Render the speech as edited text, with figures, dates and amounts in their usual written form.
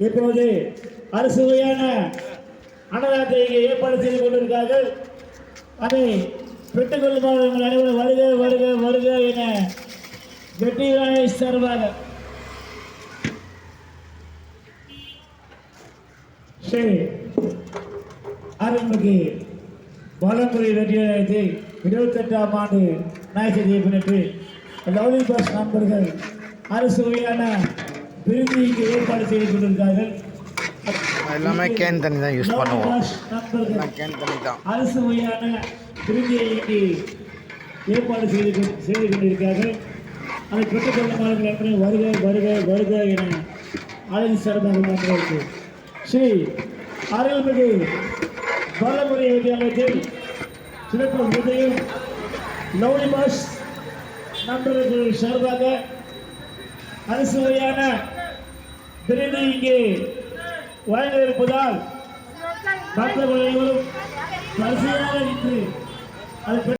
இப்போது அரசுவையான அன்னதானத்தை ஏற்பாடு செய்து கொண்டிருக்கிறார்கள். அதை பெற்றுக் கொள்ளுமாறு அனைவரும் வருக வருக வருக என வெற்றியாளை சார்பாக சரி அருள்மிகு பாலமுறை வெற்றியாளத்தை 28ஆம் ஆண்டு நாயகத்தை முன்னிட்டு லவ்லி பஸ் நண்பர்கள் அரசுவையான விருது இங்கு ஏற்பாடு செய்து கொண்டிருக்கிறார்கள். எல்லாமே கேன் தண்ணி தான் யூஸ் பண்ணுவோம். கேன் தண்ணி தான் அரசுவையான விருதியை இங்கு ஏற்பாடு செய்து கொண்டிருக்கிறார்கள். அதை பெற்றுக் கொள்ளுமாறு அனைவரும் வருக வருக வருக என அழைத்து சிறப்பாக ஸ்ரீ அருள்மிகு பாலமுறை வித்தியாலயத்தில் சிறப்பு விருதையும் லவ்லி பஸ் நண்பர்கள் சார்பாக அரசுவையான விருது இங்கே வழங்க இருப்பதால் பக்தர்கள் அனைவரும் வரிசையாக நின்று அதை